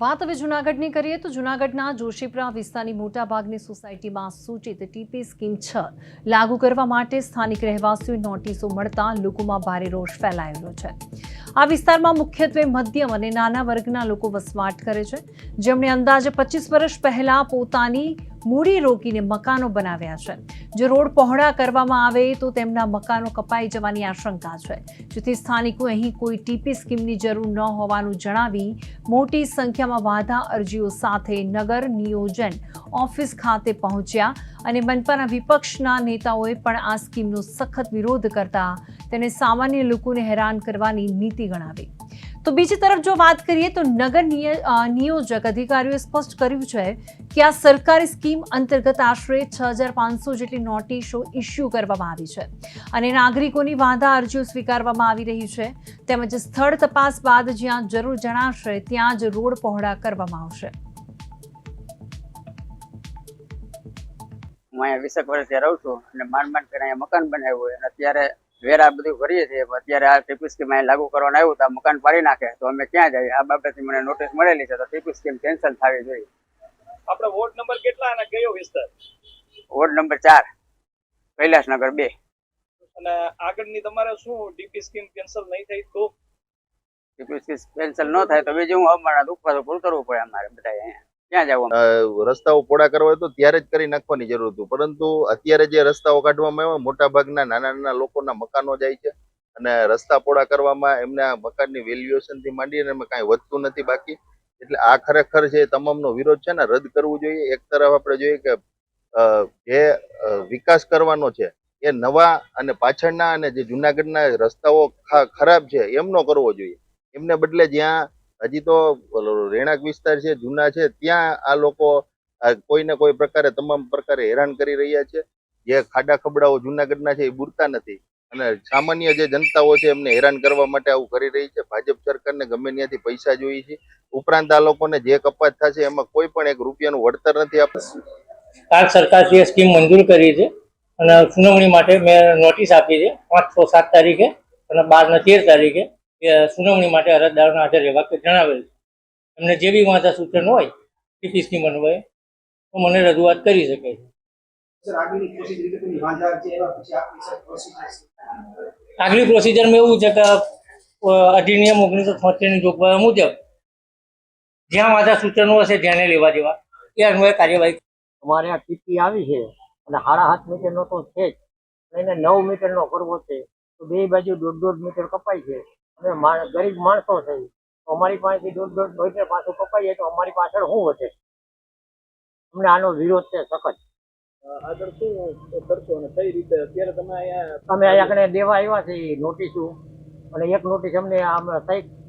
વાત હવે જૂનાગઢની કરીએ તો જૂનાગઢના જોશીપુરા વિસ્તારની મોટાભાગની સોસાયટીમાં સૂચિત ટીપી સ્કીમ 6 લાગુ કરવા માટે સ્થાનિક રહેવાસીઓએ નોટિસો મળતા લોકોમાં ભારે રોષ ફેલાયેલો છે। આ વિસ્તારમાં મુખ્યત્વે મધ્યમ અને નાના વર્ગના લોકો વસવાટ કરે છે, જેમણે અંદાજે 25 વર્ષ પહેલા પોતાની મૂડી રોકીને મકાનો બનાવ્યા છે। જો રોડ પહોળા કરવામાં આવે તો તેમના મકાનો કપાઈ જવાની આશંકા છે, જેથી સ્થાનિકો અહીં કોઈ ટીપી સ્કીમની જરૂર ન હોવાનું જણાવી મોટી સંખ્યામાં વાંધા અરજીઓ સાથે નગર નિયોજન ઓફિસ ખાતે પહોંચ્યા અને મનપાના વિપક્ષના નેતાઓએ પણ આ સ્કીમનો સખત વિરોધ કરતા તેને સામાન્ય લોકોને હેરાન કરવાની નીતિ ગણાવી। તો બીજી તરફ જો વાત કરીએ તો નગર નિયોજક અધિકારીઓએ સ્પષ્ટ કર્યું છે કે આ સરકારી સ્કીમ અંતર્ગત આશરે 6500 જેટલી નોટિસો ઇસ્યુ કરવામાં આવી છે અને નાગરિકોની વાંધા અરજીઓ સ્વીકારવામાં આવી રહી છે, તેમજ સ્થળ તપાસ બાદ જ્યાં જરૂર જણાશે ત્યાં જ રોડ પહોળા કરવામાં આવશે। હું અહીંયા 20 વર્ષથી રહું છું અને માંડ કરીને અહીંયા મકાન બનાવ્યું હોય અને અત્યારે વેરા બધું ભરીએ છીએ। અત્યારે આ ટીપી સ્કીમ અહીં લાગુ કરવાનું આવ્યું તો આ મકાન પાડી નાખે તો અમે ક્યાં જઈએ? આ બાબતથી મને નોટિસ મળેલી છે, તો ટીપી સ્કીમ કેન્સલ થવી જોઈએ। આપણે વોર્ડ નંબર કેટલા અને કયો વિસ્તાર? Ward number 4 Kailashnagar 2। અને આગળની તમારે શું ટીપી સ્કીમ કેન્સલ નહીં થઈ તો? ટીપી સ્કીમ કેન્સલ ન થાય તો બીજું હું અમારા દુઃખ પૂરું કરવું પડે અમારે બધા અહીંયા ક્યાં જવું? રસ્તાઓ પોળા કરવા હોય તો ત્યારે જ કરી નાખવાની જરૂર હતું, પરંતુ અત્યારે જે રસ્તાઓ કાઢવામાં આવ્યા મોટા ભાગના નાના લોકોના મકાનો જાય છે અને રસ્તા પોળા કરવામાં એમના મકાનની વેલ્યુએશન થી માંડીને એમાં કાંઈ વધતું નથી બાકી। એટલે આ ખરેખર છે તમામનો વિરોધ છે ને રદ કરવું જોઈએ। એક તરફ આપણે જોઈએ કે જે વિકાસ કરવાનો છે એ નવા અને પાછળના અને જે જુનાગઢના રસ્તાઓ ખરાબ છે એમનો કરવો જોઈએ। એમને બદલે જ્યાં હજી તો રહેણાંક વિસ્તાર છે જૂના છે ત્યાં આ લોકો કોઈને કોઈ પ્રકારે તમામ પ્રકારે હેરાન કરી રહ્યા છે। જે ખાડા ખબડાઓ જુનાગઢના છે એ બુરતા નથી અને સામાન્ય જે જનતાઓ છે એમને હેરાન કરવા માટે આવું કરી રહી છે। ભાજપ સરકારને ગમે ત્યાંથી પૈસા જોઈએ છે, ઉપરાંત આ લોકોને જે કપાત થશે એમાં કોઈ પણ 1 રૂપિયાનું વળતર નથી આપતું। આ સરકારશ્રીએ સ્કીમ મંજૂર કરી છે અને સુનાવણી માટે મેં નોટિસ આપી છે 5, 6, 7 તારીખે અને 12 અને 13 તારીખે સુનાવણી માટે અરજદારોને હાજર રહેવા જણાવેલ છે। એમને જે બી વાંધા સૂચન હોય ટીપી સ્કીમ અન્વયે તો મને રજૂઆત કરી શકે છે। આગલી પ્રોસિજરમાં એવું છે કે અધિનિયમ 1973 ની જોગવાઈ મુજબ જ્યાં વાંધા સૂચનો હશે ધ્યાને લેવા જેવા એ અન્વયે કાર્યવાહી। અમારે આ ટીપી આવી છે અને 7.5 મીટરનો તો છે જ, એને 9 મીટરનો કરવો છે તો બે બાજુ 1.5 મીટર કપાય છે અને ગરીબ માણસો છે તો અમારી પાસેથી 1.5 મીટર પાછું કપાઈ જાય તો અમારી પાછળ શું વધે? અમને આનો વિરોધ છે સખત। આગળ શું કરશો અને કઈ રીતે? અત્યારે તમે અહીંયા અમે અહીંયા કને દેવા આવ્યા છીએ નોટિસો અને એક નોટિસ અમને આમ